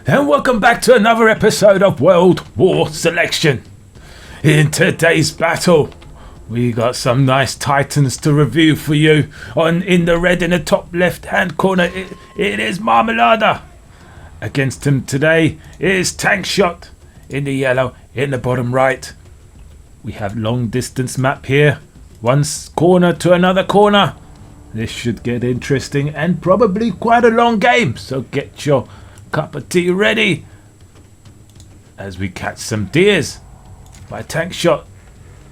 and welcome back to another episode of World War Selection. In today's battle, we got some nice titans to review for you. In the red in the top left hand corner, it is Marmelaaada. Against him today is Tankshot. In the yellow in the bottom right, we have long distance map here, one corner to another corner. This should get interesting and probably quite a long game, so get your cup of tea ready as we catch some deers by Tankshot.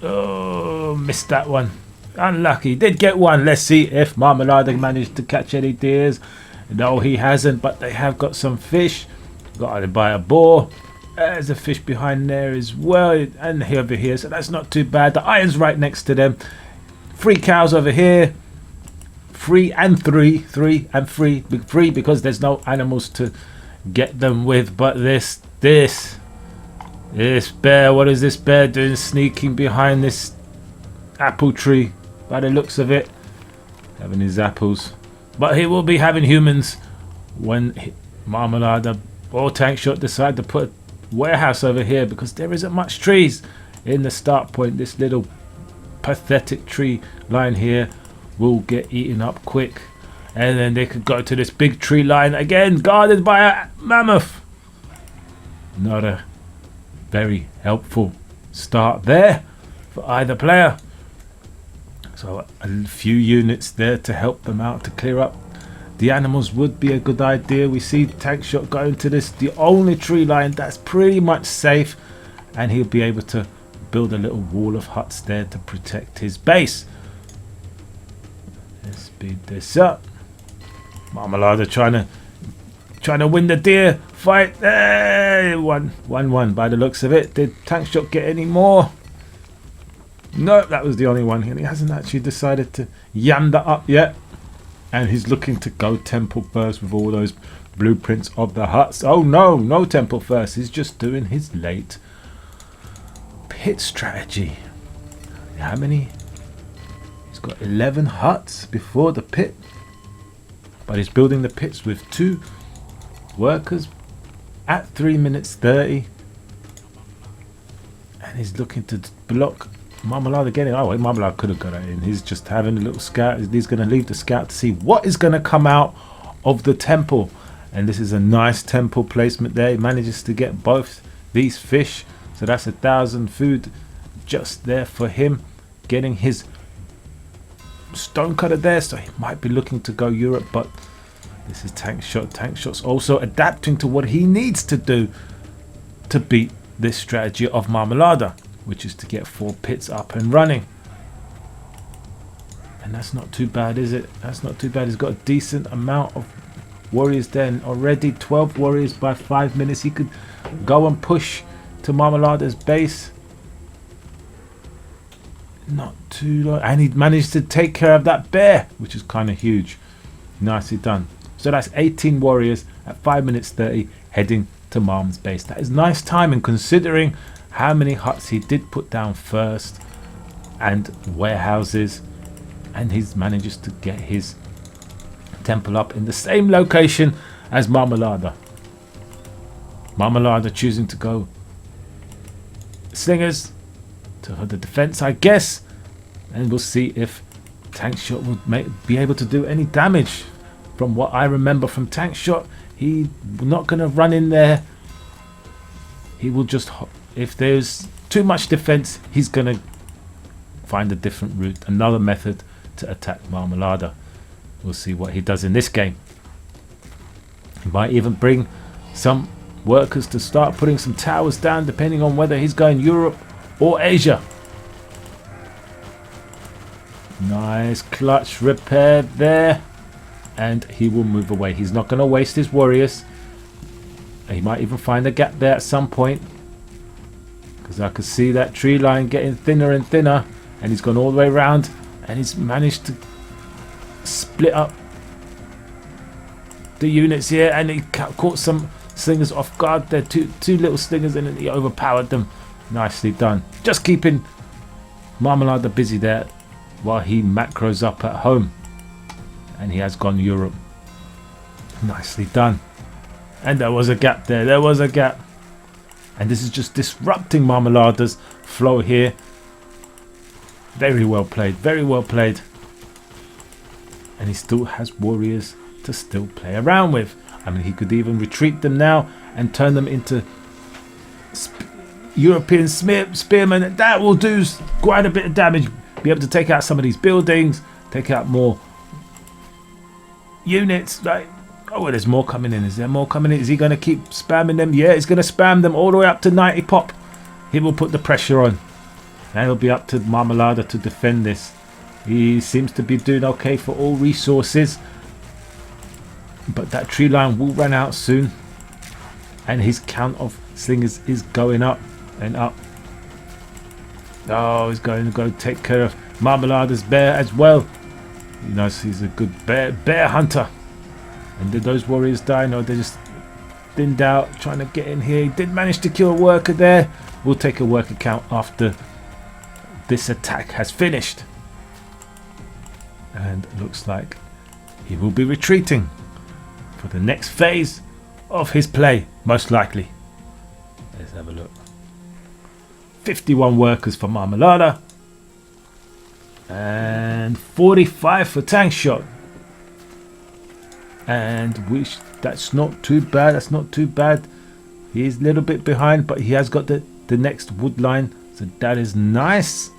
Oh, missed that one. Unlucky. Did get one. Let's see if Marmelaaada managed to catch any deers. No, he hasn't, but they have got some fish. Got to buy a boar. There's a fish behind there as well, and over here, so that's not too bad. The iron's right next to them. 3 cows over here. 3 and 3. 3 and 3. 3 because there's no animals to get them with. But this bear, what is this bear doing sneaking behind this apple tree? By the looks of it, having his apples. But he will be having humans when Marmelaaada or Tankshot decide to put a warehouse over here, because there isn't much trees in the start point. This little pathetic tree line here will get eaten up quick, and then they could go to this big tree line again, guarded by a mammoth. Not a very helpful start there for either player. So a few units there to help them out to clear up the animals would be a good idea. We see Tankshot going to this, the only tree line that's pretty much safe, and he'll be able to build a little wall of huts there to protect his base. Let's speed this up. Marmelaaada trying to win the deer fight. 1-1 by the looks of it. Did Tankshot get any more? No, that was the only one. He hasn't actually decided to yam that up yet. And he's looking to go temple first with all those blueprints of the huts. Oh no, no temple first. He's just doing his late pit strategy. How many? He's got 11 huts before the pit. But he's building the pits with 2 workers at 3 minutes 30. And he's looking to block Marmelaaada getting. Oh, Marmelaaada could have got it in. He's just having a little scout. He's going to leave the scout to see what is going to come out of the temple. And this is a nice temple placement there. He manages to get both these fish. So that's 1,000 food just there for him. Getting his stonecutter there. So he might be looking to go Europe. But this is Tankshot. Tankshot's also adapting to what he needs to do to beat this strategy of Marmelaaada, which is to get 4 pits up and running. And that's not too bad, is it? That's not too bad. He's got a decent amount of warriors there, and already 12 warriors by 5 minutes. He could go and push to Marmelaada's base. Not too long. And he managed to take care of that bear, which is kind of huge. Nicely done. So that's 18 warriors at 5 minutes 30 heading to Marm's base. That is nice timing considering how many huts he did put down first and warehouses, and he manages to get his temple up in the same location as Marmelaaada. Marmelaaada choosing to go slingers to the defense, I guess, and we'll see if Tankshot will be able to do any damage. From what I remember from Tankshot, he's not going to run in there. He will just, if there's too much defense, he's going to find a different route, another method to attack Marmelaaada. We'll see what he does in this game. He might even bring some workers to start putting some towers down, depending on whether he's going Europe or Asia. Nice clutch repair there. And he will move away. He's not going to waste his warriors. He might even find a gap there at some point, because I could see that tree line getting thinner and thinner, and he's gone all the way around, and he's managed to split up the units here, and he caught some slingers off guard there. Two little slingers, and he overpowered them. Nicely done. Just keeping Marmelaaada busy there while he macros up at home, and he has gone Europe. Nicely done. And there was a gap there. There was a gap. And this is just disrupting Marmelaada's flow here. Very well played. Very well played. And he still has warriors to still play around with. I mean, he could even retreat them now and turn them into European spearmen. That will do quite a bit of damage. Be able to take out some of these buildings. Take out more units. Like, oh, there's more coming in. Is there more coming in? Is he going to keep spamming them? Yeah, he's going to spam them all the way up to 90 pop. He will put the pressure on. And it'll be up to Marmelaaada to defend this. He seems to be doing okay for all resources. But that tree line will run out soon. And his count of slingers is going up and up. Oh, he's going to go take care of Marmelaada's bear as well. You know, he's a good bear hunter. And did those warriors die? No, they just thinned out, trying to get in here. He did manage to kill a worker there. We'll take a worker count after this attack has finished. And it looks like he will be retreating for the next phase of his play, most likely. Let's have a look. 51 workers for Marmelaaada. And 45 for Tankshot. And that's not too bad. That's not too bad. He is a little bit behind, but he has got the next wood line. So that is nice.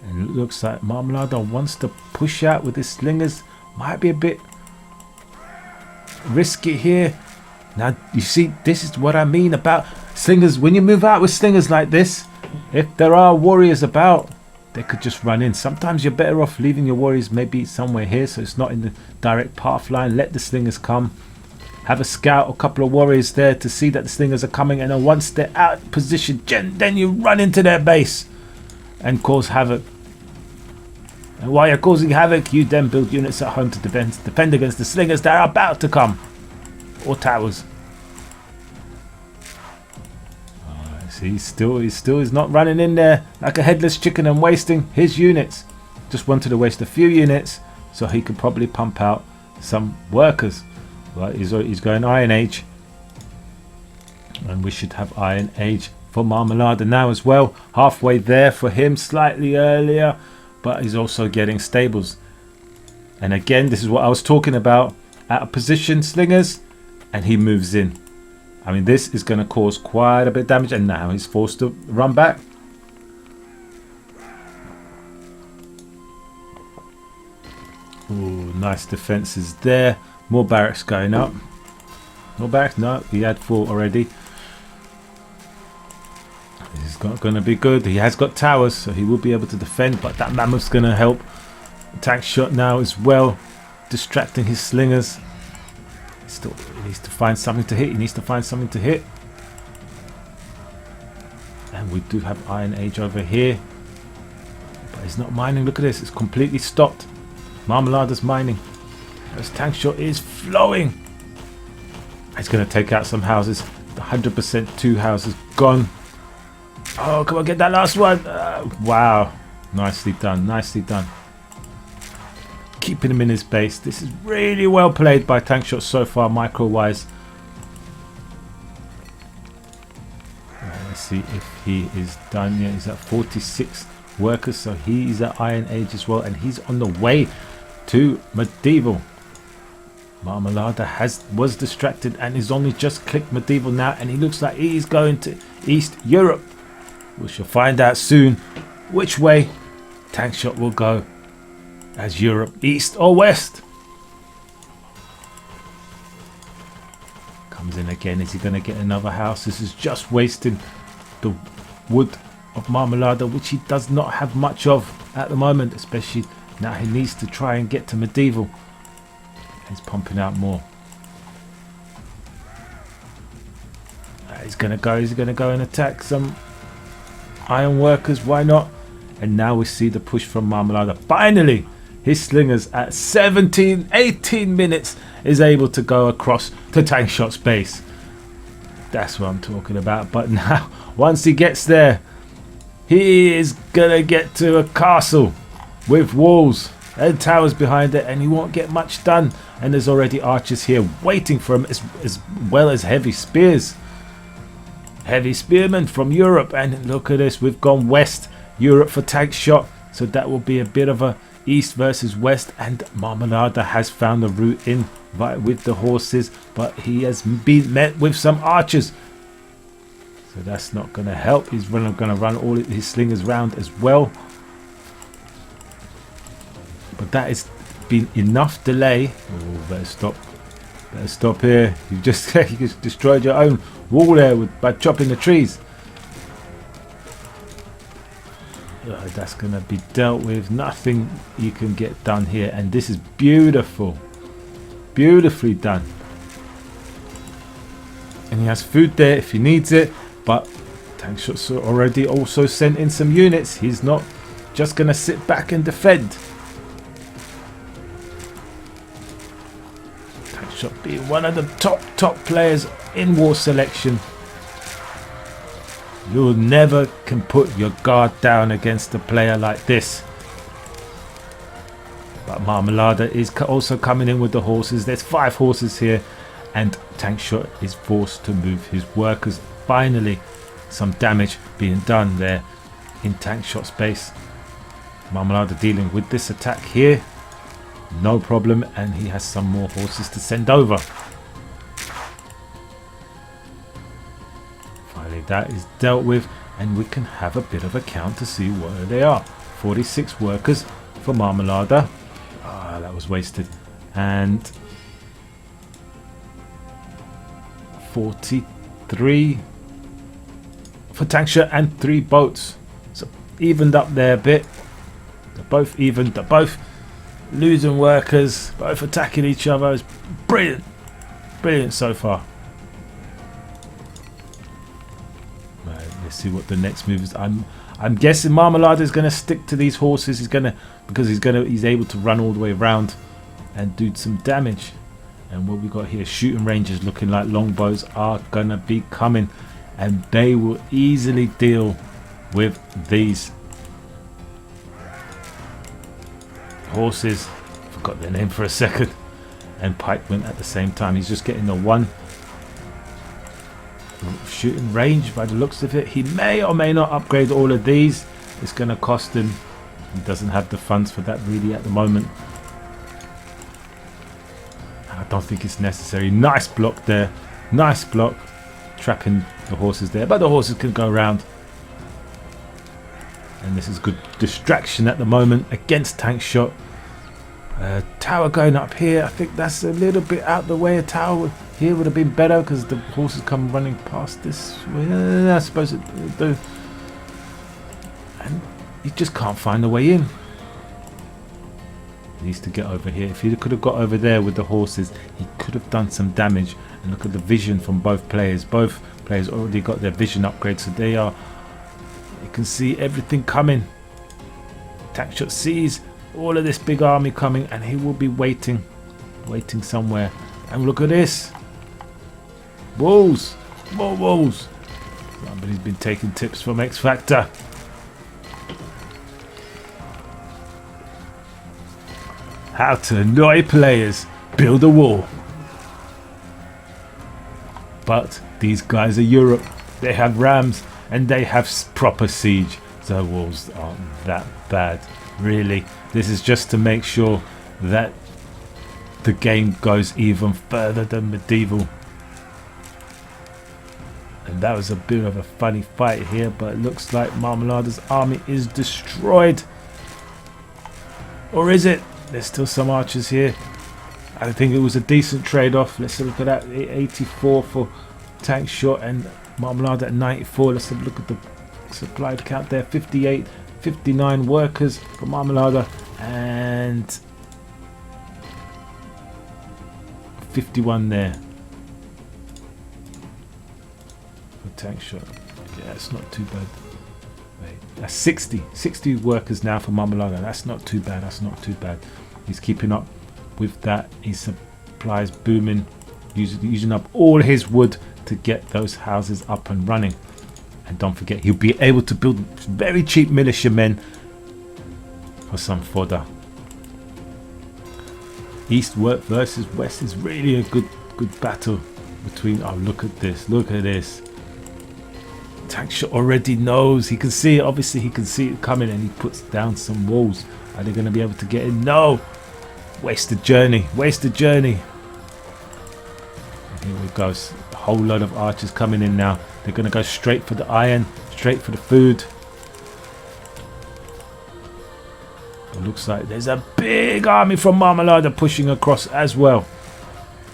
And it looks like Marmelaaada wants to push out with his slingers. Might be a bit risky here. Now, you see, this is what I mean about slingers. When you move out with slingers like this, if there are warriors about, they could just run in. Sometimes you're better off leaving your warriors maybe somewhere here so it's not in the direct path line. Let the slingers come. Have a scout, a couple of warriors there to see that the slingers are coming. And then once they're out of position, then you run into their base and cause havoc. And while you're causing havoc, you then build units at home to defend against the slingers that are about to come. Or towers. He still is not running in there like a headless chicken and wasting his units. Just wanted to waste a few units so he could probably pump out some workers. But he's going Iron Age. And we should have Iron Age for Marmelaaada now as well. Halfway there for him, slightly earlier. But he's also getting stables. And again, this is what I was talking about. Out of position slingers. And he moves in. I mean, this is going to cause quite a bit of damage. And now he's forced to run back. Ooh, nice defenses there. More barracks going up. More barracks? No, he had 4 already. This is going to be good. He has got towers, so he will be able to defend. But that mammoth's going to help. Tankshot now as well. Distracting his slingers. Still, he needs to find something to hit. He needs to find something to hit. And we do have Iron Age over here. But he's not mining. Look at this. It's completely stopped. Marmelaada's mining. This Tankshot is flowing. He's going to take out some houses. 100% 2 houses gone. Oh, come on, get that last one. Wow. Nicely done. Nicely done. Keeping him in his base. This is really well played by Tankshot so far, micro-wise. Let's see if he is done yet. He's at 46 workers, so he is at Iron Age as well, and he's on the way to medieval. Marmelaaada was distracted and is only just clicked medieval now, and he looks like he's going to East Europe. We shall find out soon which way Tankshot will go. As Europe, East or West. Comes in again. Is he going to get another house? This is just wasting the wood of Marmelaaada, which he does not have much of at the moment, especially now he needs to try and get to medieval. He's pumping out more. He's going to go and attack some iron workers. Why not? And now we see the push from Marmelaaada. Finally, his slingers at 18 minutes is able to go across to Tankshot's base. That's what I'm talking about. But now, once he gets there, he is going to get to a castle with walls. and towers behind it, and he won't get much done. And there's already archers here waiting for him, as well as heavy spears. Heavy spearmen from Europe, and look at this, we've gone west Europe for Tankshot, so that will be a bit of a east versus west. And Marmelaaada has found a route in with the horses, but he has been met with some archers, so that's not going to help. He's going to run all his slingers round as well, but that has been enough delay. Oh, better stop here. You just destroyed your own wall there by chopping the trees. That's going to be dealt with. Nothing you can get done here, and this is beautiful, beautifully done. And he has food there if he needs it, but Tankshot's already also sent in some units. He's not just going to sit back and defend. Tankshot being one of the top players in war selection. You never can put your guard down against a player like this. But Marmelaaada is also coming in with the horses. There's 5 horses here, and Tankshot is forced to move his workers. Finally, some damage being done there in Tankshot's base. Marmelaaada dealing with this attack here, no problem, and he has some more horses to send over. That is dealt with, and we can have a bit of a count to see where they are. 46 workers for Marmelaaada. That was wasted. And 43 for Tankshot, and 3 boats. So evened up there a bit. They're both evened. They're both losing workers, both attacking each other. It's brilliant. Brilliant so far. See what the next move is. I'm guessing Marmelaaada is going to stick to these horses. He's able to run all the way around and do some damage. And what we got here, shooting ranges looking like longbows are going to be coming, and they will easily deal with these horses. Forgot their name for a second. And pikemen at the same time. He's just getting the one shooting range by the looks of it. He may or may not upgrade all of these. It's going to cost him. He doesn't have the funds for that really at the moment. I don't think it's necessary. Nice block there. Nice block. Trapping the horses there. But the horses can go around. And this is good distraction at the moment against Tankshot. Tower going up here. I think that's a little bit out the way. A tower here would have been better because the horses come running past this way. I suppose it do. And he just can't find the way in. He needs to get over here. If he could have got over there with the horses, he could have done some damage. And look at the vision from both players. Both players already got their vision upgrade, so they are. You can see everything coming. Tankshot sees all of this big army coming, and he will be waiting somewhere. And look at this. Walls. More walls. Somebody's been taking tips from X Factor. How to annoy players. Build a wall. But these guys are Europe. They have rams and they have proper siege. So walls aren't that bad, really. This is just to make sure that the game goes even further than medieval. And that was a bit of a funny fight here, but it looks like Marmelaada's army is destroyed. Or is it? There's still some archers here. I think it was a decent trade-off. Let's look at that. 84 for Tankshot and Marmelaaada at 94. Let's have a look at the supplied count there. 58, 59 workers for Marmelaaada and 51 there for Tankshot. Yeah, it's not too bad. Wait, that's 60 workers now for Marmelaaada. That's not too bad. That's not too bad. He's keeping up with that. His supplies booming, using up all his wood to get those houses up and running. And don't forget, he'll be able to build very cheap militiamen for some fodder. East versus West is really a good battle between. Oh, look at this! Look at this! Tankshot already knows. He can see it. Obviously, he can see it coming, and he puts down some walls. Are they going to be able to get in? No! Wasted journey. Wasted journey. And here we go. A whole load of archers coming in now. They're going to go straight for the iron, straight for the food. It looks like there's a big army from Marmelaaada pushing across as well.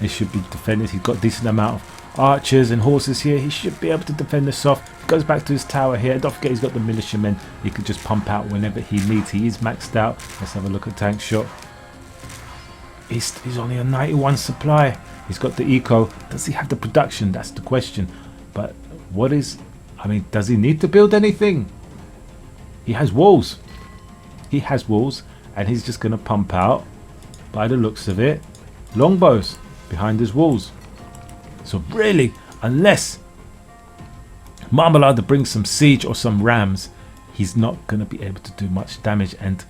They should be defended. He's got a decent amount of archers and horses here. He should be able to defend this off. He goes back to his tower here. Don't forget he's got the militiamen. He can just pump out whenever he needs. He is maxed out. Let's have a look at Tankshot. He's only a 91 supply. He's got the eco. Does he have the production? That's the question. But what is... I mean, does he need to build anything? He has walls. He has walls. And he's just going to pump out, by the looks of it, longbows behind his walls. So really, unless Marmelaaada brings some siege or some rams, he's not going to be able to do much damage. And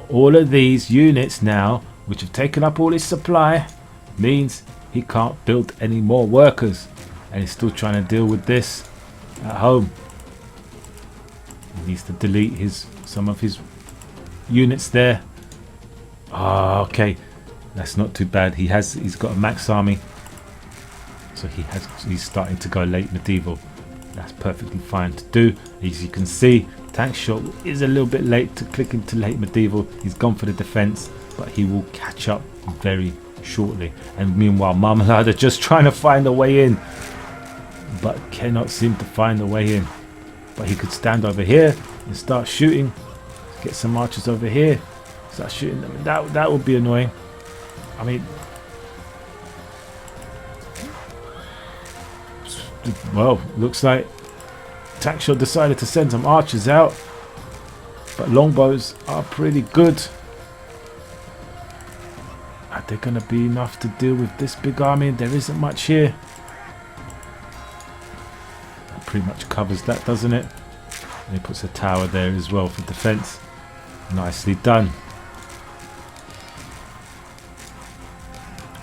all of these units now, which have taken up all his supply, means he can't build any more workers. And he's still trying to deal with this at home. He needs to delete some of his units there. Oh, okay, that's not too bad. He's got a max army, so he's starting to go late medieval. That's perfectly fine to do. As you can see, Tankshot is a little bit late to click into late medieval. He's gone for the defense, but he will catch up very shortly. And meanwhile, Marmelaaada just trying to find a way in, but cannot seem to find a way in. But he could stand over here and start shooting. Get some archers over here, start shooting them. That would be annoying. I mean, well, looks like Tankshot decided to send some archers out, but longbows are pretty good. Are they going to be enough to deal with this big army? There isn't much here. That pretty much covers that, doesn't it? And he puts a tower there as well for defense. Nicely done.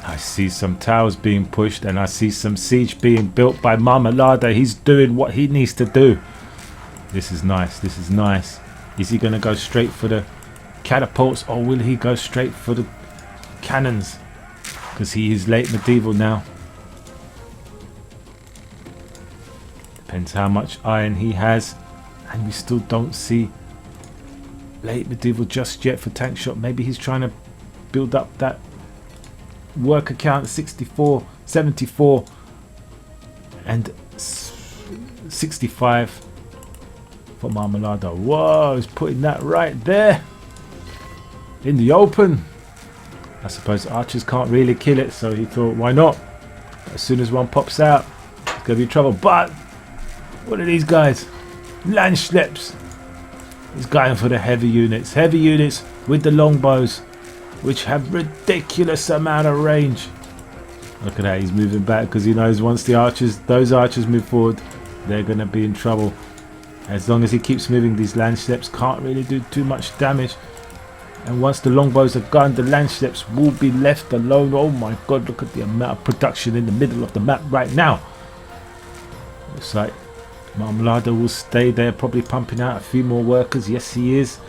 I see some towers being pushed, and I see some siege being built by Marmelaaada. He's doing what he needs to do. This is nice. This is nice. Is he going to go straight for the catapults, or will he go straight for the cannons? Because he is late medieval now. Depends how much iron he has. And we still don't see late medieval just yet for Tankshot. Maybe he's trying to build up that worker count. 64, 74 and 65 for Marmelaaada. Whoa, he's putting that right there in the open. I suppose archers can't really kill it, so he thought, why not? As soon as one pops out, it's going to be trouble. But what are these guys? Landschleps. He's going for the heavy units. Heavy units with the longbows, which have ridiculous amount of range. Look at that, he's moving back because he knows once those archers move forward, they're going to be in trouble. As long as he keeps moving, these landschleps can't really do too much damage. And once the longbows are gone, the landschleps will be left alone. Oh my god, look at the amount of production in the middle of the map right now. Looks like Marmelaaada will stay there, probably pumping out a few more workers. Yes, he is.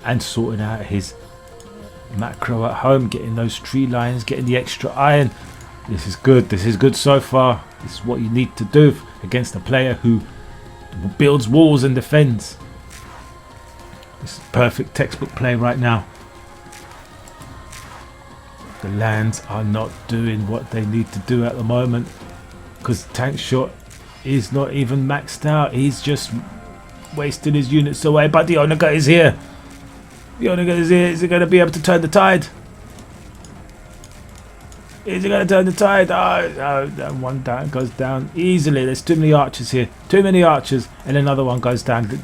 And sorting out his macro at home, getting those tree lines, getting the extra iron. This is good. This is good so far. This is what you need to do against a player who builds walls and defends. This is perfect textbook play right now. The lands are not doing what they need to do at the moment because Tankshot is not even maxed out. He's just wasting his units away. But the Onaga is here. The Onaga is here. Is he going to be able to turn the tide? Is he going to turn the tide? Oh, that one down goes down easily. There's too many archers here. Too many archers. And another one goes down. The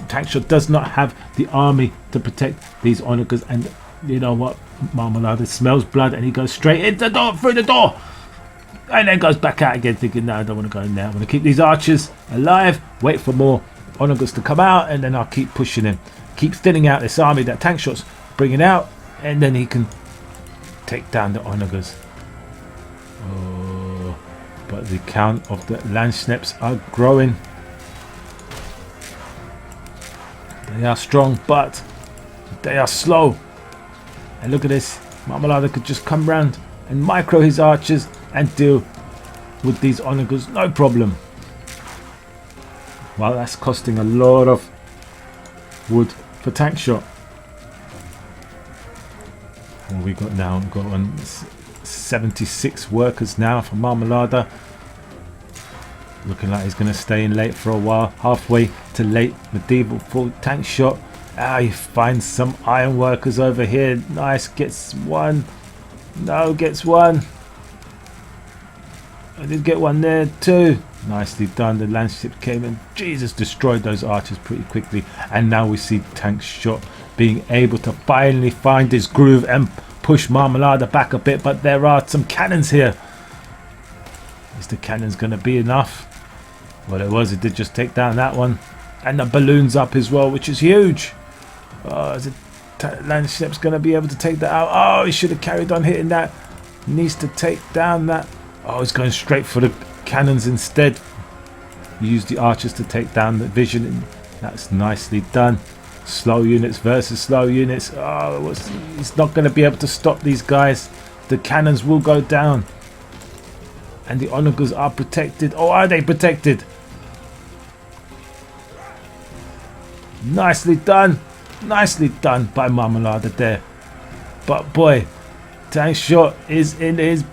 Tankshot does not have the army to protect these Onagas. And you know what? Marmelaaada smells blood and he goes straight into the door, through the door. And then goes back out again thinking, no, I don't want to go in there. I'm going to keep these archers alive, wait for more Onagas to come out, and then I'll keep pushing him. Keep thinning out this army that Tankshot's bringing out, and then he can take down the onagers. Oh, but the count of the landsnips are growing. They are strong, but they are slow. And look at this. Marmelaaada could just come round and micro his archers and deal with these onagers, no problem. Well, that's costing a lot of wood for Tankshot. What we got now? We've got 76 workers now for Marmelaaada. Looking like he's going to stay in late for a while. Halfway to late medieval for Tankshot. He finds some iron workers over here. Nice, gets one. No, gets one. I did get one there too. Nicely done. The landship came and Jesus destroyed those archers pretty quickly. And now we see Tankshot being able to finally find his groove and push Marmelaaada back a bit. But there are some cannons here. Is the cannons going to be enough? Well, it did just take down that one. And the balloon's up as well, which is huge. Oh, is the landship's going to be able to take that out? Oh, he should have carried on hitting that. Needs to take down that. Oh, he's going straight for the cannons instead. Use the archers to take down the vision. And that's nicely done. Slow units versus slow units. Oh, he's not going to be able to stop these guys. The cannons will go down. And the onagers are protected. Oh, are they protected? Nicely done. Nicely done by Marmelaaada there. But boy, Tankshot is in his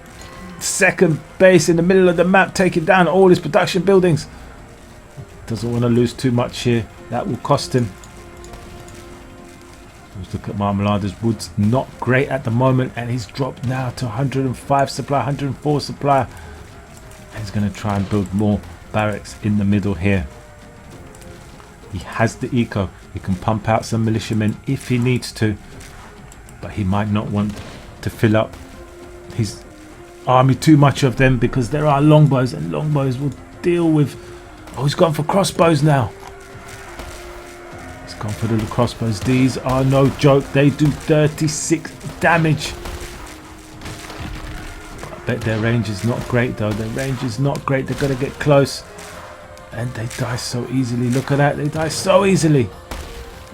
second base in the middle of the map, taking down all his production buildings. Doesn't want to lose too much here. That will cost him. Let's look at Marmelaada's woods. Not great at the moment, and he's dropped now to 105 supply, 104 supply. And he's going to try and build more barracks in the middle here. He has the eco. He can pump out some militiamen if he needs to, but he might not want to fill up his army too much of them because there are longbows, and longbows will deal with. Oh, he's gone for crossbows now. He's gone for the crossbows. These are no joke. They do 36 damage. But I bet their range is not great though. Their range is not great. They're going to get close. And they die so easily. Look at that. They die so easily.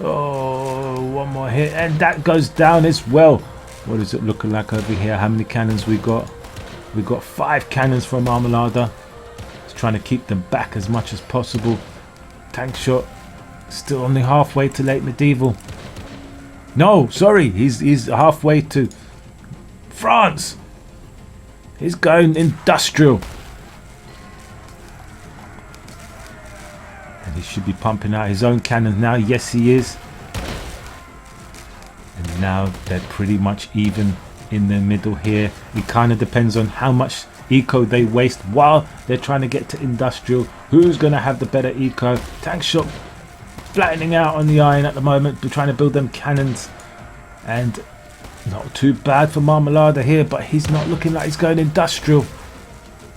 Oh, one more hit. And that goes down as well. What is it looking like over here? How many cannons we got? We got 5 cannons from Marmelaaada. He's trying to keep them back as much as possible. Tankshot still only halfway to late medieval. No, sorry. He's halfway to France. He's going industrial. He should be pumping out his own cannons now. Yes, he is. And now they're pretty much even in the middle here. It kind of depends on how much eco they waste while they're trying to get to industrial. Who's going to have the better eco? Tankshot flattening out on the iron at the moment. We're trying to build them cannons. And not too bad for Marmelaaada here, but he's not looking like he's going industrial.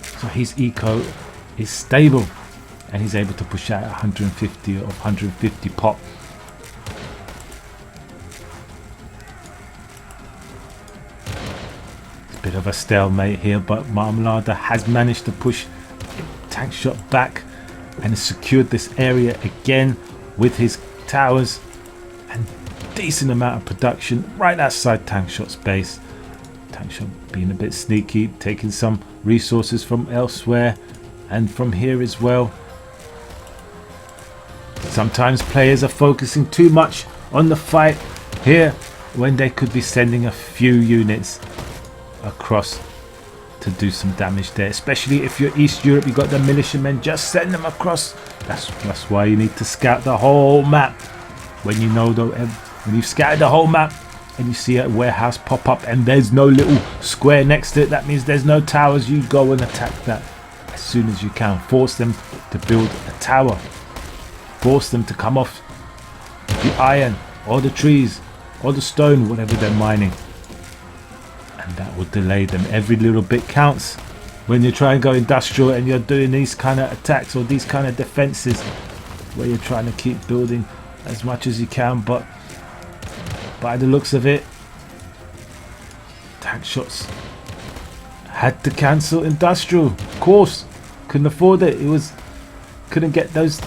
So his eco is stable. And he's able to push out 150 of 150 pop. It's a bit of a stalemate here, but Marmelaaada has managed to push Tankshot back and secured this area again with his towers and decent amount of production right outside Tankshot's base. Tankshot being a bit sneaky, taking some resources from elsewhere and from here as well. Sometimes players are focusing too much on the fight here when they could be sending a few units across to do some damage there. Especially if you're East Europe, you got the militiamen, just send them across. That's why you need to scout the whole map. When you know though, when you've scouted the whole map and you see a warehouse pop up and there's no little square next to it, that means there's no towers. You go and attack that as soon as you can. Force them to build a tower. Force them to come off the iron or the trees or the stone, whatever they're mining. And that will delay them. Every little bit counts when you try and go industrial and you're doing these kind of attacks or these kind of defenses where you're trying to keep building as much as you can. But by the looks of it, Tankshots had to cancel industrial. Of course, couldn't afford it. Couldn't get those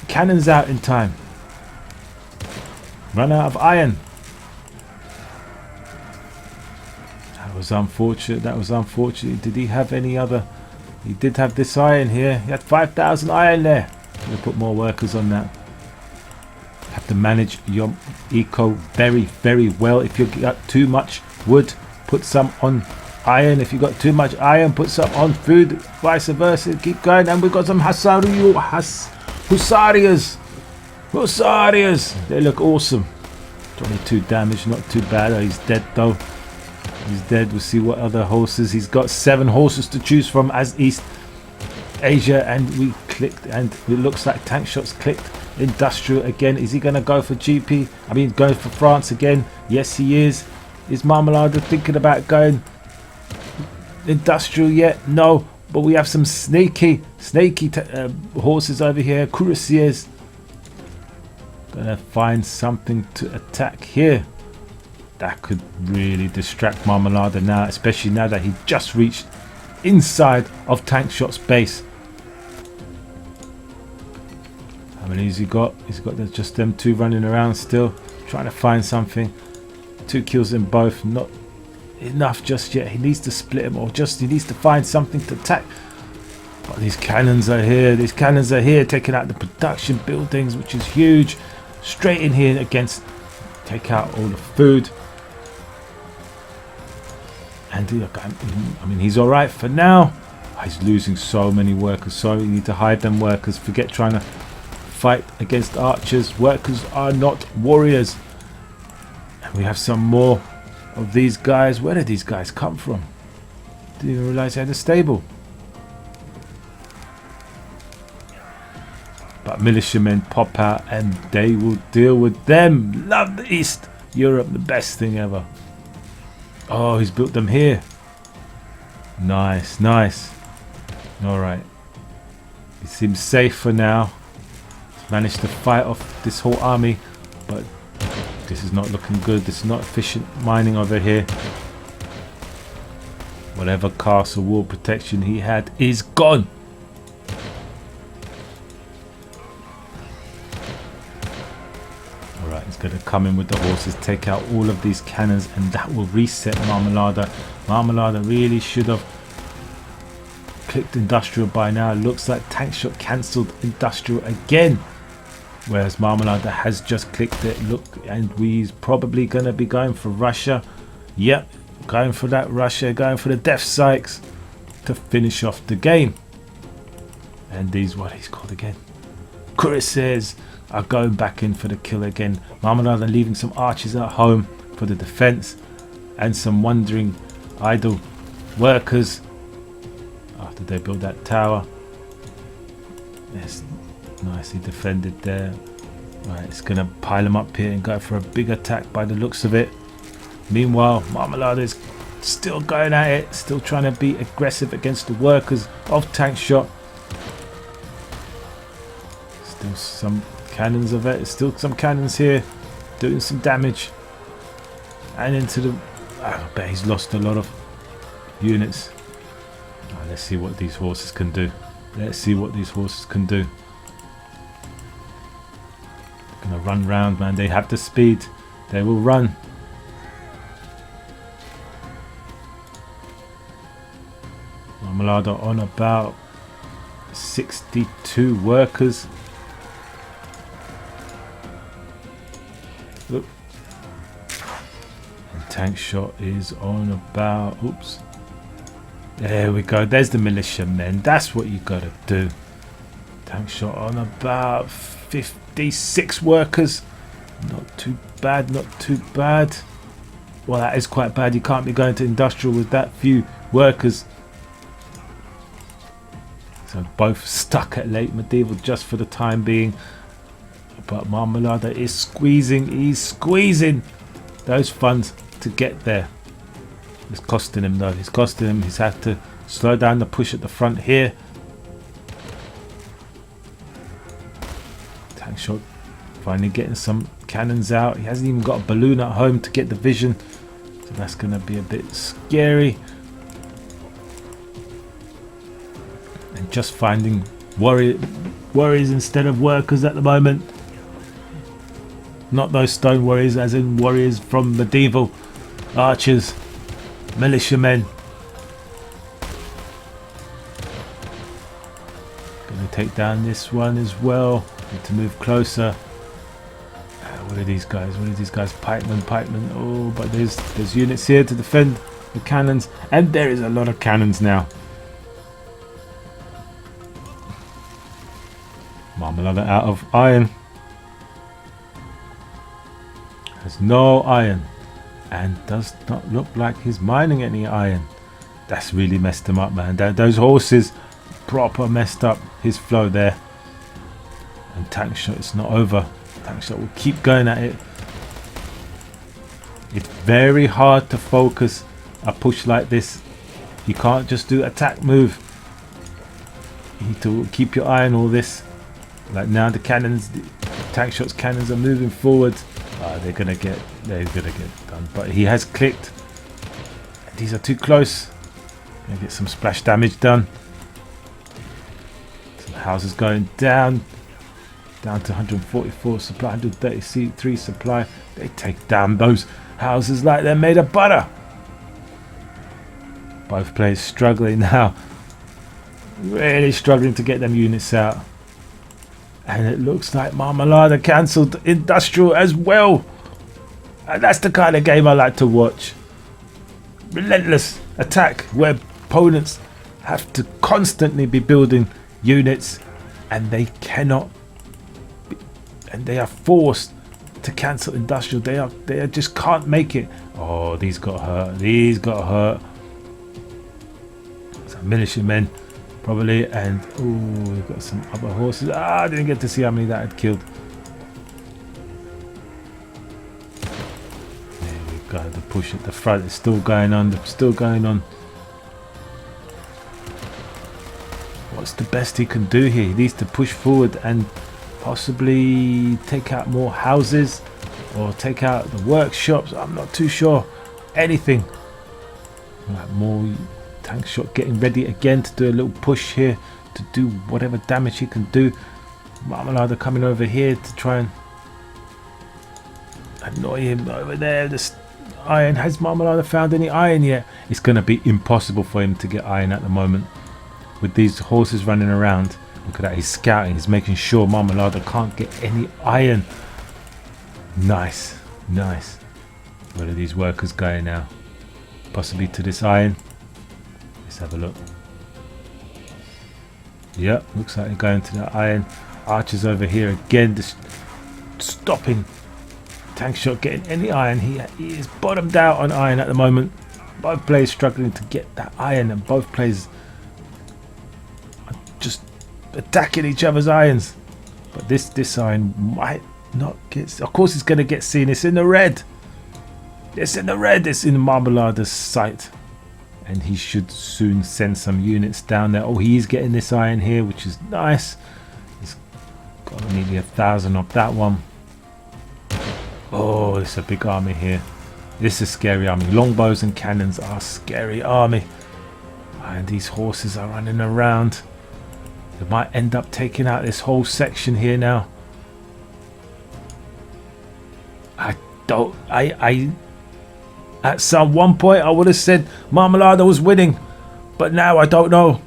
cannons out in time. Run out of iron. That was unfortunate. That was unfortunate. Did he have any other? He did have this iron here. He had 5,000 iron there. We'll put more workers on that. Have to manage your eco very, very well. If you've got too much wood, put some on iron. If you've got too much iron, put some on food. Vice versa. Keep going. And we've got some Hussarias. They look awesome. 22 damage. Not too bad. Oh, he's dead though. He's dead. We'll see what other horses. He's got 7 horses to choose from as East Asia. And we clicked. And it looks like Tankshot's clicked industrial again. Is he going to go for GP? I mean, going for France again? Yes, he is. Is Marmelaaada thinking about going industrial yet? No. But we have some snaky horses over here. Cuirassiers. Gonna find something to attack here. That could really distract Marmelaaada now, especially now that he just reached inside of Tankshot's base. How many has he got? He's got just them 2 running around still, trying to find something. 2 kills in both, not enough just yet. He needs to split them, or just he needs to find something to attack. But these cannons are here. These cannons are here, taking out the production buildings, which is huge. Straight in here against, take out all the food. And I mean, he's all right for now. He's losing so many workers. So you need to hide them workers. Forget trying to fight against archers. Workers are not warriors. And we have some more of these guys. Where did these guys come from? Didn't even realize they had a stable. But militiamen pop out and they will deal with them. Love the East Europe, the best thing ever. Oh, he's built them here. Nice, nice. Alright. He seems safe for now. He's managed to fight off this whole army. But this is not looking good. This is not efficient mining over here. Whatever castle wall protection he had is gone. He's going to come in with the horses, take out all of these cannons, and that will reset Marmelaaada. Marmelaaada really should have clicked industrial by now. It looks like Tankshot cancelled industrial again, whereas Marmelaaada has just clicked it. Look, and we're probably going to be going for Russia. Yep, going for that Russia, going for the death sykes to finish off the game. And these, what he's called again, cuirassiers, are going back in for the kill again. Marmelaaada leaving some archers at home for the defense and some wandering idle workers after they build that tower. Yes, nicely defended there. Right, it's gonna pile them up here and go for a big attack by the looks of it. Meanwhile, Marmelaaada is still going at it, still trying to be aggressive against the workers of Tankshot. Still some cannons of it, still some cannons here doing some damage, and into the, I bet he's lost a lot of units. Let's see what these horses can do. Let's see what these horses can do. Gonna run round, man. They have the speed, they will run. Marmelaaada on about 62 workers. Look. And Tankshot is on about, oops. There we go. There's the militiamen. That's what you gotta do. Tankshot on about 56 workers. Not too bad, not too bad. Well, that is quite bad. You can't be going to industrial with that few workers. So both stuck at late medieval just for the time being. But Marmelaaada is squeezing, he's squeezing those funds to get there. It's costing him though, it's costing him. He's had to slow down the push at the front here. Tankshot finally getting some cannons out. He hasn't even got a balloon at home to get the vision. So So that's going to be a bit scary. And just finding warriors instead of workers at the moment. Not those stone warriors, as in warriors from medieval. Archers, militiamen. Gonna take down this one as well. Need to move closer. What are these guys? What are these guys? Pikemen. Oh, but there's units here to defend the cannons, and there is a lot of cannons now. Marmelaaada out of iron. Has no iron, and does not look like he's mining any iron. That's really messed him up, man. Those horses proper messed up his flow there. And Tankshot, it's not over. Tankshot will keep going at it. It's very hard to focus a push like this. You can't just do attack move. You need to keep your eye on all this. Like now the cannons, Tankshot's cannons are moving forward. They're gonna get done. But he has clicked. These are too close. Gonna get some splash damage done. Some houses going down to 144 supply, 133 supply. They take down those houses like they're made of butter. Both players struggling now. Really struggling to get them units out. And it looks like Marmelaaada cancelled industrial as well. And that's the kind of game I like to watch. Relentless attack where opponents have to constantly be building units, and they cannot be, and they are forced to cancel industrial. They just can't make it. Oh, these got hurt. These got hurt. Some militiamen. Probably, and oh, we've got some other horses. I didn't get to see how many that had killed. There we go. The push at the front is still going on. Still going on. What's the best he can do here? He needs to push forward and possibly take out more houses or take out the workshops. I'm not too sure. Anything. Like more. Tankshot getting ready again to do a little push here to do whatever damage he can do. Marmelaaada coming over here to try and annoy him over there. This iron, has Marmelaaada found any iron yet? It's going to be impossible for him to get iron at the moment with these horses running around. Look at that, he's scouting, he's making sure Marmelaaada can't get any iron. Nice. Where are these workers going now? Possibly to this iron. Let's have a look. Yep, looks like they're going to the iron. Archers over here again, just stopping Tankshot getting any iron. He is bottomed out on iron at the moment. Both players struggling to get that iron, and both players are just attacking each other's irons. But this iron might not get. Of course, it's going to get seen. It's in the red. It's in the red. It's in Marmelaada's sight. And he should soon send some units down there. Oh, he is getting this iron here, which is nice. He's got nearly 1,000 of that one. Oh, it's a big army here. This is a scary army. Longbows and cannons are a scary army. And these horses are running around. They might end up taking out this whole section here now. At some one point I would have said Marmelaaada was winning, but now I don't know.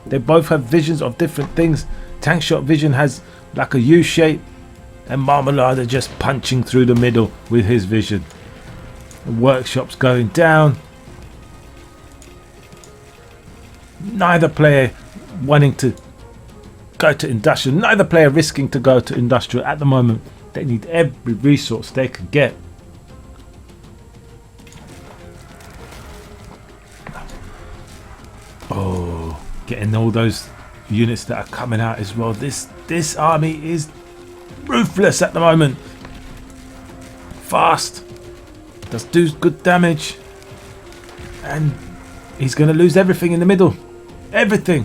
They both have visions of different things. Tankshot vision has like a U shape, and Marmelaaada just punching through the middle with his vision. The workshop's going down. Neither player wanting to go to industrial. Neither player risking to go to industrial at the moment. They need every resource they can get. Oh, getting all those units that are coming out as well. This army is ruthless at the moment. Fast. Does do good damage. And he's going to lose everything in the middle. Everything.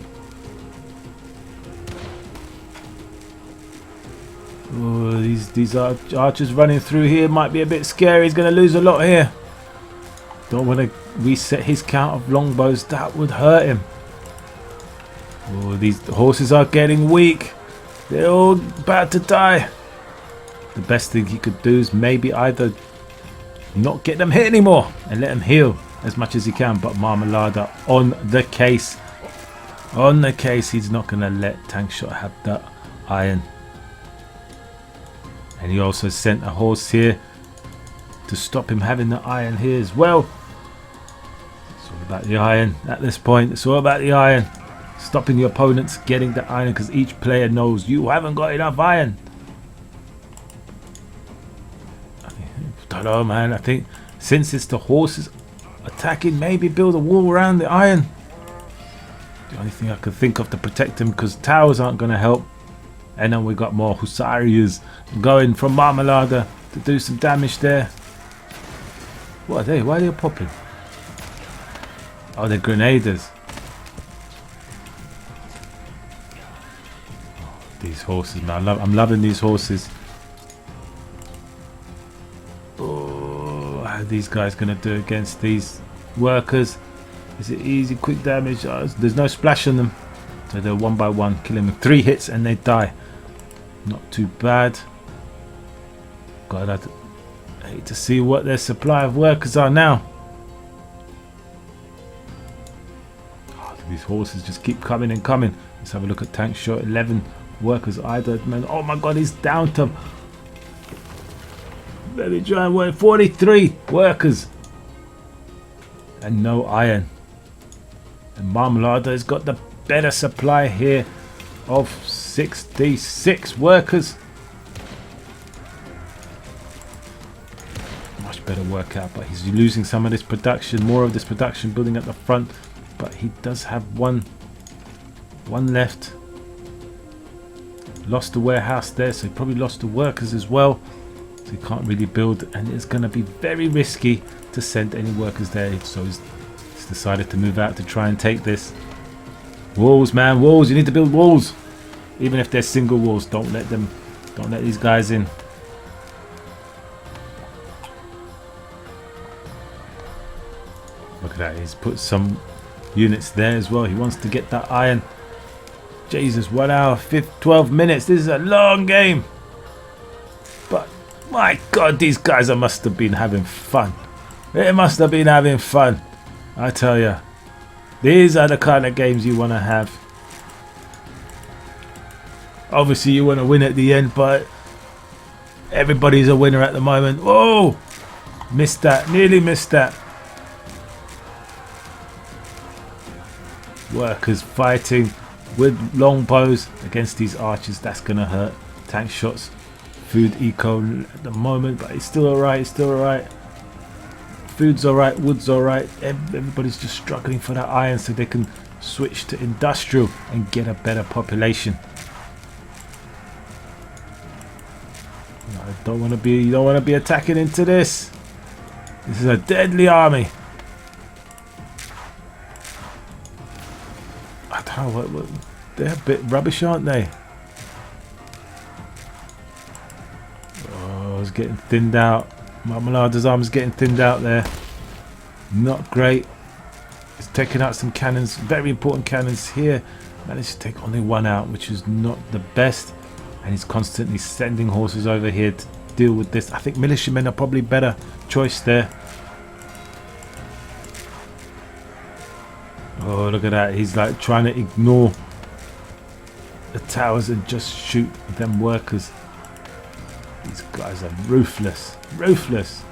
Oh, these These archers running through here might be a bit scary. He's going to lose a lot here. Don't want to reset his count of longbows. That would hurt him. Oh, these horses are getting weak. They're all about to die. The best thing he could do is maybe either not get them hit anymore and let them heal as much as he can. But Marmelaaada on the case. On the case. He's not going to let Tankshot have that iron. And he also sent a horse here to stop him having the iron here as well. It's all about the iron at this point. It's all about the iron. Stopping the opponents getting the iron, because each player knows you haven't got enough iron. I don't know, man. I think since it's the horses attacking, maybe build a wall around the iron. The only thing I could think of to protect him, because towers aren't going to help. And then we got more Hussarias going from Marmelaaada to do some damage there. What are they? Why are they popping? Oh, they're grenaders. Oh, these horses, man. I'm loving these horses. Oh, how are these guys going to do against these workers? Is it easy, quick damage? Oh, there's no splash on them. So they're one by one, killing them. 3 hits and they die. Not too bad. God, I'd hate to see what their supply of workers are now. Oh, these horses just keep coming and coming. Let's have a look at Tankshot. 11 workers either. Man, oh my God, he's down to. Let me try and work. 43 workers. And no iron. And Marmelaaada has got the better supply here of 66 workers. Much better workout, but he's losing some of this production, more of this production building at the front, but he does have one left. Lost the warehouse there, so he probably lost the workers as well, so he can't really build, and it's going to be very risky to send any workers there, so he's decided to move out to try and take this. Walls, man, walls. You need to build walls, even if they're single walls. Don't let these guys in. Look at that. He's put some units there as well. He wants to get that iron. Jesus, 1 hour, 12 minutes. This is a long game. But my God, these guys must have been having fun. They must have been having fun. I tell you. These are the kind of games you want to have. Obviously you want to win at the end, but everybody's a winner at the moment. Whoa! Missed that. Nearly missed that. Workers fighting with longbows against these archers. That's going to hurt. Tankshots. Food eco at the moment, but it's still alright. It's still alright. Food's alright, wood's alright. Everybody's just struggling for that iron so they can switch to industrial and get a better population. No, I don't want to be. You don't want to be attacking into this. This is a deadly army. I don't know what they're a bit rubbish, aren't they? Oh, it's getting thinned out. Marmelaada's arm is getting thinned out there. Not great. He's taking out some cannons, very important cannons here. Managed to take only 1 out, which is not the best. And he's constantly sending horses over here to deal with this. I think militiamen are probably better choice there. Oh, look at that. He's like trying to ignore the towers and just shoot them workers. These guys are ruthless. Ruthless.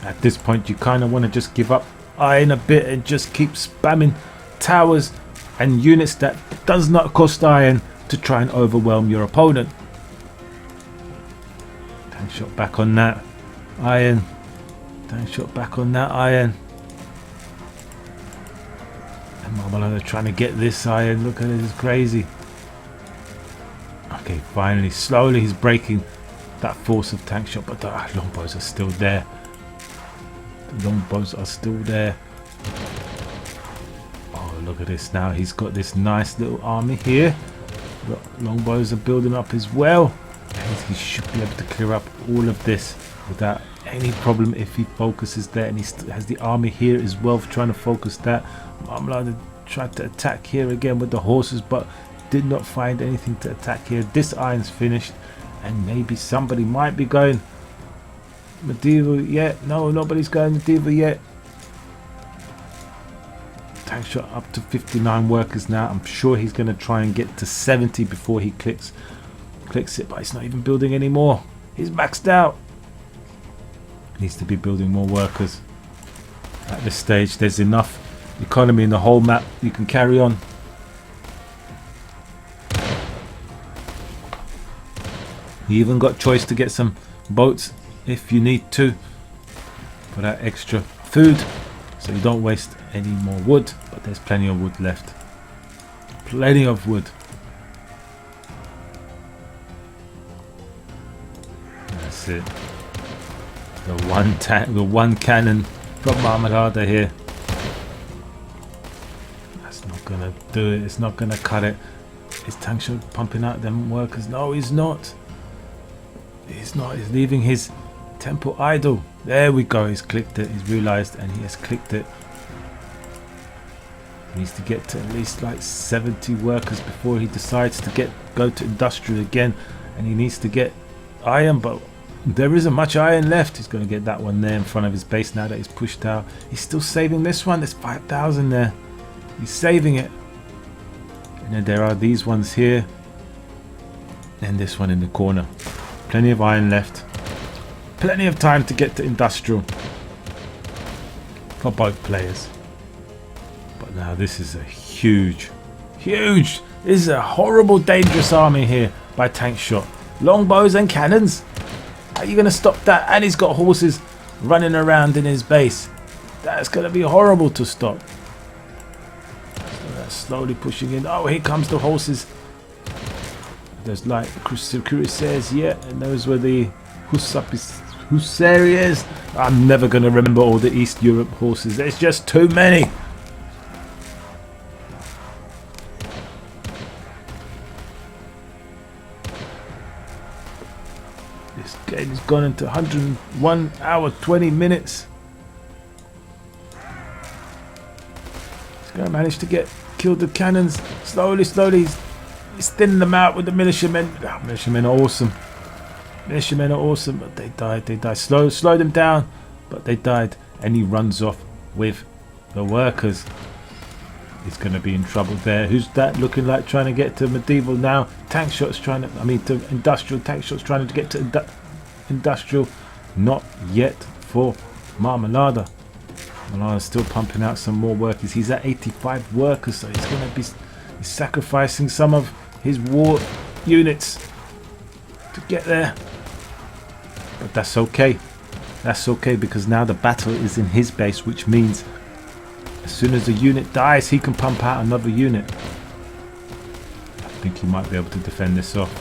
At this point you kind of want to just give up iron a bit and just keep spamming towers and units that does not cost iron to try and overwhelm your opponent. Tankshot back on that iron. Tankshot back on that iron. And Marmelaaada trying to get this iron. Look at it, it's crazy. Okay, finally, slowly he's breaking that force of Tankshot, but the longbows are still there. The longbows are still there. Oh, look at this now. He's got this nice little army here. Longbows are building up as well. He should be able to clear up all of this without any problem if he focuses there, and he has the army here as well for trying to focus that. Marmelaaada tried to attack here again with the horses, but did not find anything to attack here. This iron's finished, and maybe somebody might be going medieval yet. No, nobody's going medieval yet. Tankshot up to 59 workers now. I'm sure he's going to try and get to 70 before he clicks it, but he's not even building anymore. He's maxed out. Needs to be building more workers. At this stage, there's enough economy in the whole map. You can carry on. You even got choice to get some boats if you need to for that extra food, so you don't waste any more wood. But there's plenty of wood left. Plenty of wood. That's it. The one cannon from Marmelaaada here. That's not gonna do it. It's not gonna cut it. Is Tankshot pumping out them workers? No, he's not. He's not. He's leaving his temple idle. There we go. He's clicked it. He's realized, and he has clicked it. He needs to get to at least like 70 workers before he decides to go to industrial again, and he needs to get iron, but there isn't much iron left. He's going to get that one there in front of his base now that he's pushed out. He's still saving this one. There's 5,000 there. He's saving it. And then there are these ones here, and this one in the corner. Plenty of iron left. Plenty of time to get to industrial for both players. But now this is a huge. This is a horrible, dangerous army here by Tankshot. Longbows and cannons. How are you going to stop that? And he's got horses running around in his base. That's going to be horrible to stop. So that's slowly pushing in. Oh, here comes the horses. There's like cuirassiers, yeah, and those were the hussariers. I'm never going to remember all the East Europe horses. There's just too many. This game has gone into 101 hour 20 minutes. He's going to manage to kill the cannons slowly. He's thinning them out with the militiamen. Oh, militiamen are awesome. But they died. Slow them down, but they died. And he runs off with the workers. He's going to be in trouble there. Who's that looking like trying to get to medieval now? Tankshot's trying to, to industrial. Tankshot's trying to get to industrial. Not yet for Marmelaaada. Marmelaaada's still pumping out some more workers. He's at 85 workers, so he's going to be sacrificing some of his war units to get there. But that's okay. That's okay, because now the battle is in his base, which means as soon as a unit dies, he can pump out another unit. I think he might be able to defend this off.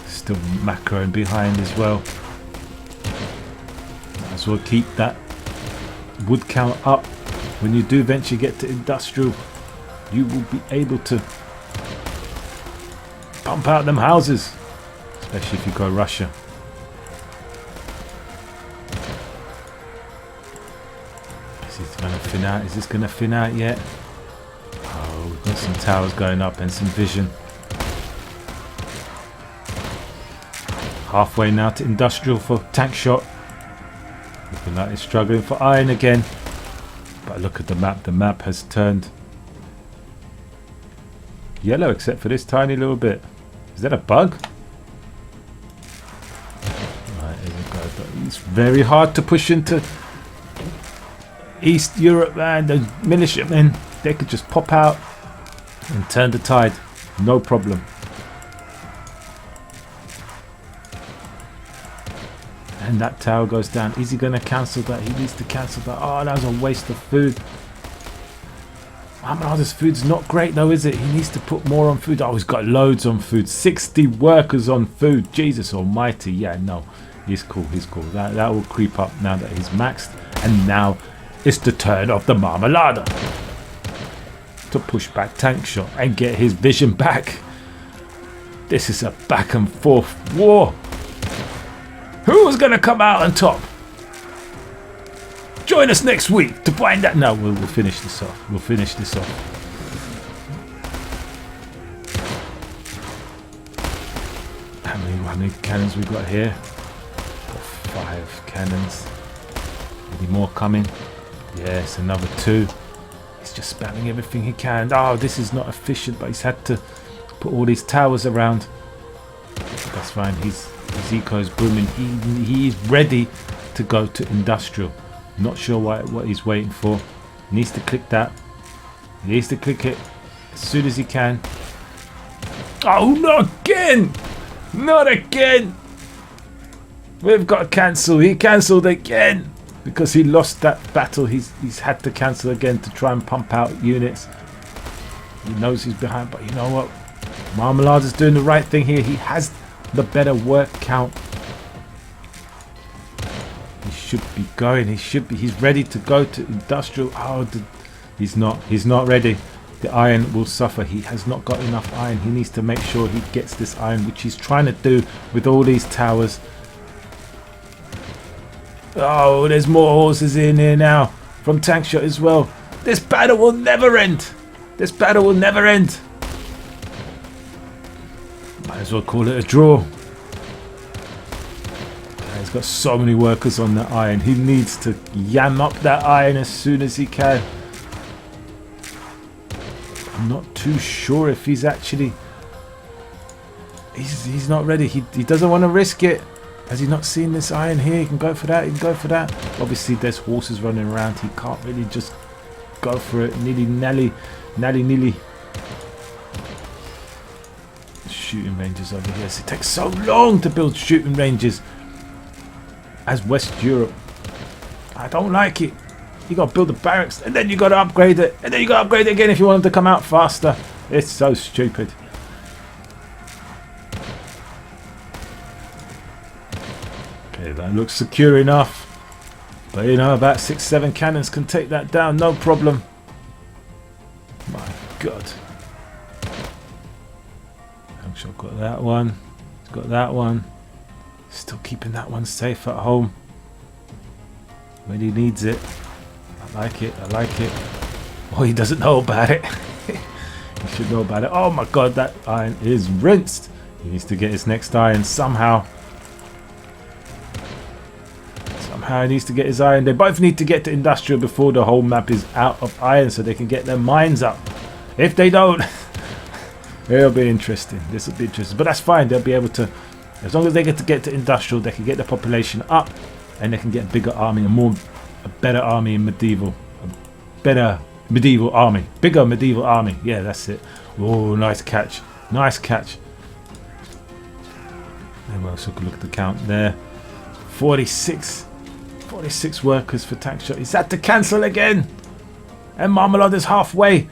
Still macroing behind as well. Might as well keep that wood count up. When you do eventually get to industrial, you will be able to pump out them houses, especially if you go Russia. Is this going to thin out? Is this going to thin out yet? Oh, we've got some towers going up and some vision. Halfway now to industrial for Tankshot. Looking like it's struggling for iron again. But look at the map. The map has turned yellow, except for this tiny little bit. Is that a bug? Right, here we go. It's very hard to push into East Europe, and the militiamen, they could just pop out and turn the tide. No problem. And that tower goes down. Is he going to cancel that? He needs to cancel that. Oh, that was a waste of food. Marmelaaada's food's not great though, is it? He needs to put more on food. Oh, he's got loads on food. 60 workers on food. Jesus almighty. Yeah, no. He's cool. That will creep up now that he's maxed. And now it's the turn of the Marmelaaada to push back Tankshot and get his vision back. This is a back and forth war. Who's going to come out on top? Join us next week to find out. No, we'll finish this off. We'll finish this off. How many cannons we got here? 5 cannons. Any more coming? Yes, another 2. He's just spamming everything he can. Oh, this is not efficient, but he's had to put all these towers around. That's fine. His eco is booming. He is ready to go to industrial. Not sure what he's waiting for. He needs to click that. He needs to click it as soon as he can. Oh, not again! Not again! We've got to cancel. He cancelled again because he lost that battle. He's had to cancel again to try and pump out units. He knows he's behind, but you know what? Marmelaade's doing the right thing here. He has the better work count. He should be going. He's ready to go to industrial. Oh, he's not ready. The iron will suffer. He has not got enough iron. He needs to make sure he gets this iron, which he's trying to do with all these towers. Oh, there's more horses in here now from Tankshot as well. This battle will never end. This battle will never end. Might as well call it a draw. He's got so many workers on that iron. He needs to yam up that iron as soon as he can. I'm not too sure if he's actually... He's not ready. He doesn't want to risk it. Has he not seen this iron here? He can go for that. He can go for that. Obviously, there's horses running around. He can't really just go for it. Nilly. Shooting ranges over here. So it takes so long to build shooting ranges as West Europe. I don't like it. You got to build the barracks and then you got to upgrade it and then you got to upgrade it again if you want them to come out faster. It's so stupid. Okay, that looks secure enough. But you know, about 6-7 cannons can take that down, no problem. My God. Tankshot got that one. He's got that one. Still keeping that one safe at home when he needs it. I like it. I like it. Oh, he doesn't know about it. He should know about it. Oh my God, that iron is rinsed. He needs to get his next iron somehow. Somehow he needs to get his iron. They both need to get to industrial before the whole map is out of iron so they can get their mines up. If they don't, it'll be interesting. This will be interesting. But that's fine. They'll be able to, as long as they get to industrial, they can get the population up and they can get a bigger army, a better army in medieval. A better medieval army. Bigger medieval army. Yeah, that's it. Oh, nice catch. Nice catch. And we'll also look at the count there. 46 workers for Tankshot. He's had to cancel again. And Marmelaaada is halfway.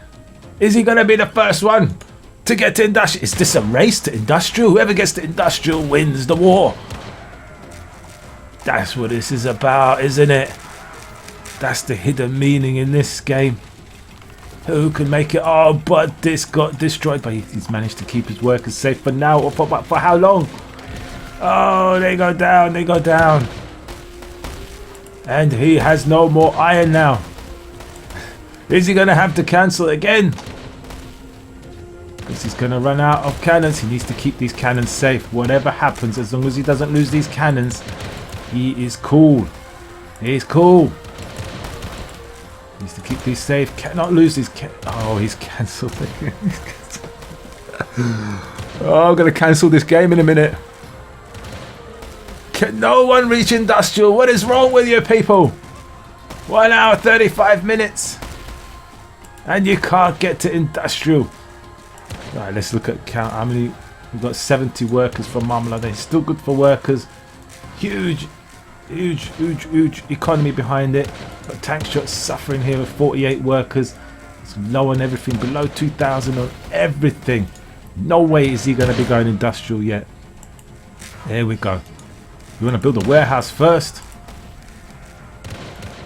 Is he going to be the first one to get to industrial? Is this a race to industrial? Whoever gets to industrial wins the war. That's what this is about, isn't it? That's the hidden meaning in this game. Who can make it? Oh, but this got destroyed. But he's managed to keep his workers safe for now. Or for how long? Oh, they go down. They go down. And he has no more iron now. Is he going to have to cancel again? Because he's going to run out of cannons. He needs to keep these cannons safe. Whatever happens, as long as he doesn't lose these cannons, he is cool. He's cool. He needs to keep these safe. Cannot lose these. Oh, he's cancelled. Oh, I'm going to cancel this game in a minute. Can no one reach industrial? What is wrong with you people? 1 hour 35 minutes. And you can't get to industrial. Alright, let's look at count. How many? We've got 70 workers from Marmelaaada. It's still good for workers. Huge economy behind it. But Tankshot's suffering here with 48 workers. It's low on everything. Below 2,000 on everything. No way is he going to be going industrial yet. There we go. You want to build a warehouse first?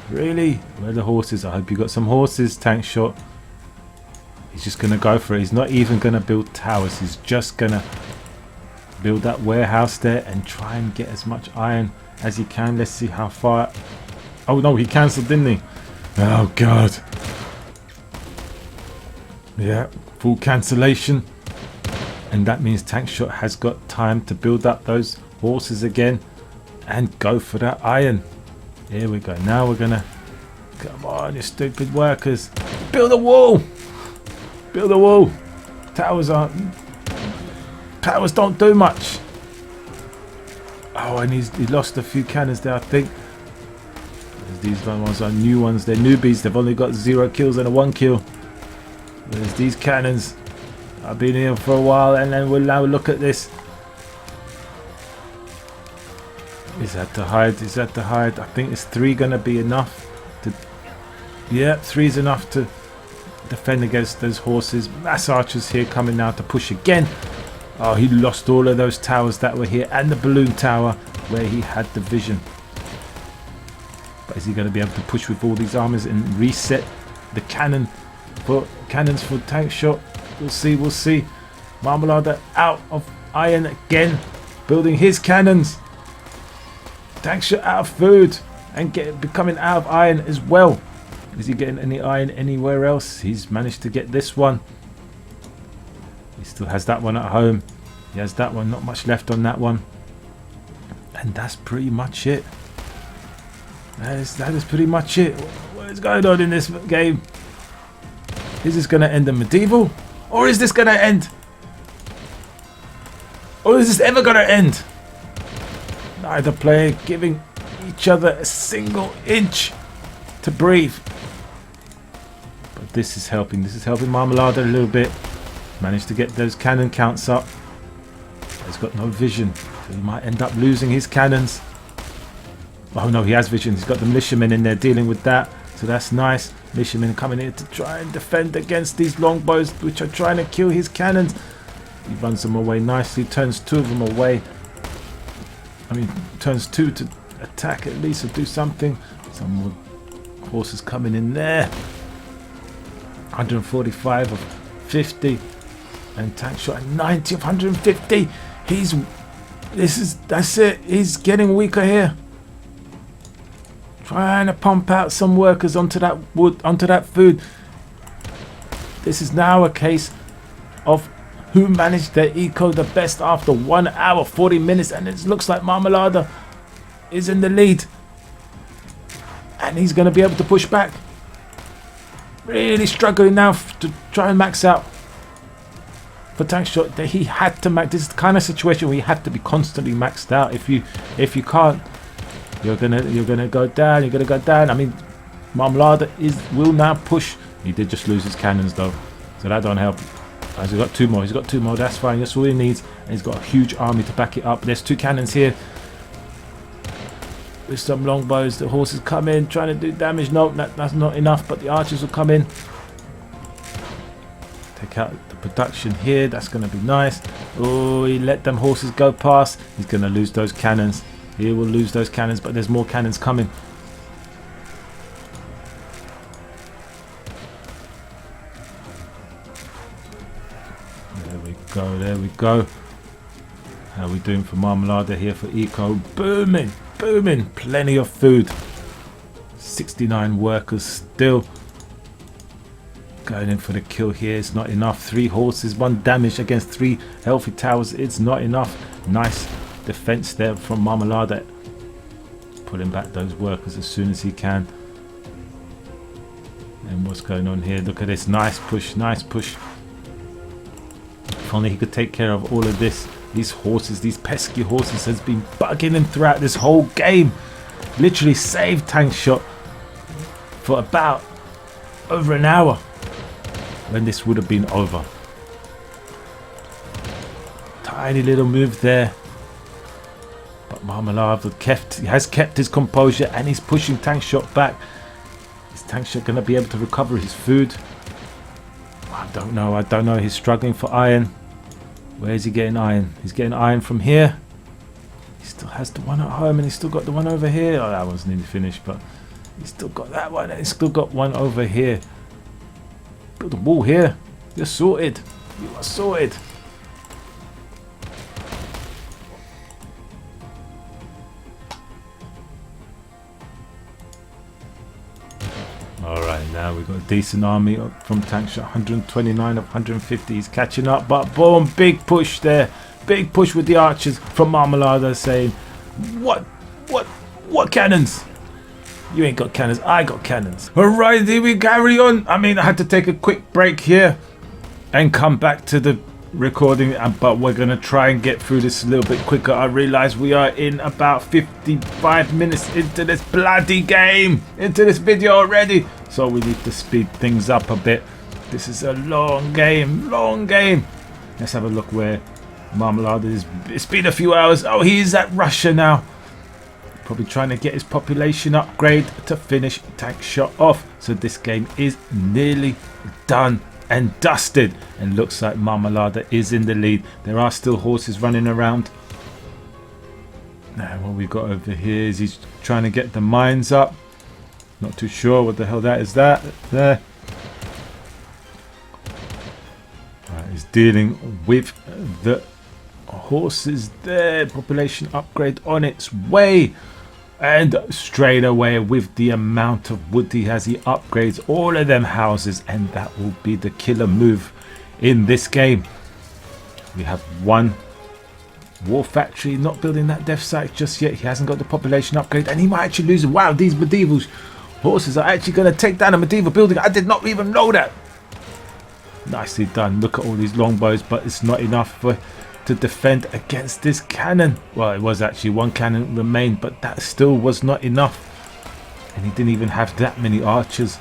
Really? Where are the horses? I hope you got some horses, Tankshot. He's just going to go for it. He's not even going to build towers. He's just going to build that warehouse there and try and get as much iron as he can. Let's see how far. Oh no, he cancelled, didn't he? Oh god. Yeah, full cancellation. And that means Tankshot has got time to build up those horses again and go for that iron. Here we go. Now we're gonna, come on, you stupid workers, build a wall. Build a wall. Towers don't do much. Oh, and he lost a few cannons there, I think. These ones are new ones. They're newbies. They've only got 0 kills and a 1 kill. There's these cannons. I've been here for a while, and then we'll now look at this. Is that to hide? Is that to hide? I think is 3 gonna be enough to? Yeah, 3 is enough to defend against those horses. Mass archers here coming now to push again. Oh, he lost all of those towers that were here and the balloon tower where he had the vision. But is he going to be able to push with all these armies and reset the cannons for Tankshot? We'll see, we'll see. Marmelaaada out of iron again, building his cannons. Tankshot out of food and becoming out of iron as well. Is he getting any iron anywhere else? He's managed to get this one. He still has that one at home. He has that one, not much left on that one. And that's pretty much it. That is pretty much it. What is going on in this game? Is this going to end in medieval? Or is this going to end? Or is this ever going to end? Neither player giving each other a single inch to breathe. But this is helping. This is helping Marmelaaada a little bit. Managed to get those cannon counts up. He's got no vision. So he might end up losing his cannons. Oh no, he has vision. He's got the militiamen in there dealing with that. So that's nice. Militiamen coming in to try and defend against these longbows, which are trying to kill his cannons. He runs them away nicely. Turns 2 of them away. I mean, turns 2 to attack at least or do something. Some more horses coming in there. 145 of 50. And Tankshot at 90 of 150. That's it. He's getting weaker here. Trying to pump out some workers onto that wood, onto that food. This is now a case of who managed their eco the best after 1 hour 40 minutes, and it looks like Marmelaaada is in the lead, and he's going to be able to push back. Really struggling now to try and max out for Tankshot. That he had to max. This is the kind of situation where you have to be constantly maxed out. If you can't, you're gonna go down. You're gonna go down. I mean, Marmelaaada will now push. He did just lose his cannons though, so that don't help. He's got 2 more. He's got 2 more. That's fine. That's all he needs. And he's got a huge army to back it up. There's 2 cannons here with some longbows. The horses come in trying to do damage. No, that's not enough. But the archers will come in. Take out the production here. That's going to be nice. Oh, he let them horses go past. He's going to lose those cannons. He will lose those cannons, but there's more cannons coming. There we go. How are we doing for Marmelaaada here for eco? Booming, booming. Plenty of food. 69 workers still going in for the kill here. It's not enough. 3 horses, 1 damage against 3 healthy towers. It's not enough. Nice defense there from Marmelaaada. Pulling back those workers as soon as he can. And what's going on here? Look at this. Nice push, nice push. If only he could take care of all of this. These horses, these pesky horses has been bugging him throughout this whole game. Literally saved Tankshot for about over an hour when this would have been over. Tiny little move there. But Marmelaaada has kept his composure and he's pushing Tankshot back. Is Tankshot going to be able to recover his food? I don't know. He's struggling for iron. Where is he getting iron? He's getting iron from here. He still has the one at home and he's still got the one over here. Oh, that one's nearly finished, but he's still got that one and he's still got one over here. Build a wall here. You're sorted. You are sorted. Right now we've got a decent army from Tankshot, 129 of 150. He's catching up, but boom, big push there. Big push with the archers from Marmelaaada saying, what cannons? You ain't got cannons, I got cannons. Alright, here we carry on. I mean, I had to take a quick break here and come back to the recording, but we're gonna try and get through this a little bit quicker. I realize we are in about 55 minutes into this bloody game, into this video already, so we need to speed things up a bit. This is a long game. Let's have a look where Marmelaaada is. It's been a few hours. Oh, he's at Russia now, probably trying to get his population upgrade to finish Tankshot off. So this game is nearly done and dusted, and looks like Marmelaaada is in the lead. There are still horses running around. Now what we've got over here is he's trying to get the mines up. Not too sure what the hell that is. That there. Right, he's dealing with the horses there. Population upgrade on its way. And straight away, with the amount of wood he has, he upgrades all of them houses, and that will be the killer move in this game. We have one war factory, not building that death site just yet. He hasn't got the population upgrade, and he might actually lose it. Wow, these medieval horses are actually going to take down a medieval building. I did not even know that. Nicely done. Look at all these longbows, but it's not enough to defend against this cannon. Well, it was actually one cannon remained, but that still was not enough, and he didn't even have that many archers.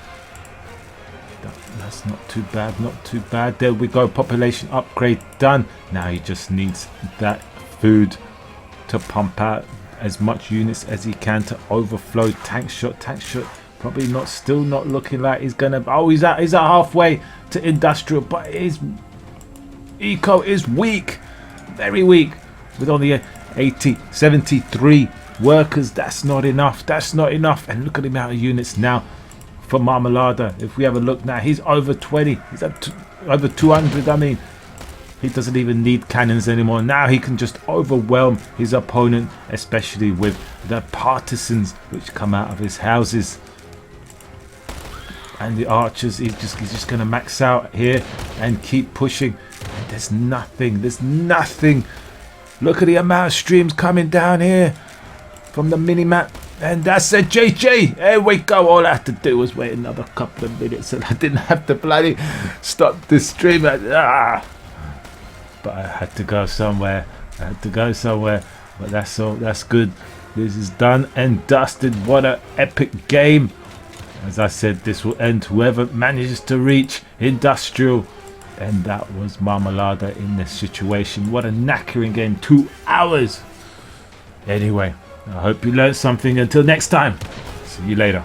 That's not too bad. There we go, population upgrade done. Now he just needs that food to pump out as much units as he can to overflow. Tankshot probably still not looking like he's gonna. Oh, he's at halfway to industrial, but his eco is weak. Very weak, with only 73 workers. That's not enough. And look at the amount of units now for Marmelaaada. If we have a look now, he's over 20. He's at over 200. I mean, he doesn't even need cannons anymore. Now he can just overwhelm his opponent, especially with the partisans which come out of his houses. And the archers, he's just going to max out here and keep pushing. And there's nothing. Look at the amount of streams coming down here from the mini-map. And that's a JJ. There we go. All I had to do was wait another couple of minutes, and I didn't have to bloody stop the stream. But I had to go somewhere. But that's all. That's good. This is done and dusted. What an epic game. As I said, this will end whoever manages to reach industrial. And that was Marmelaaada in this situation. What a knackering game. 2 hours. Anyway, I hope you learned something. Until next time. See you later.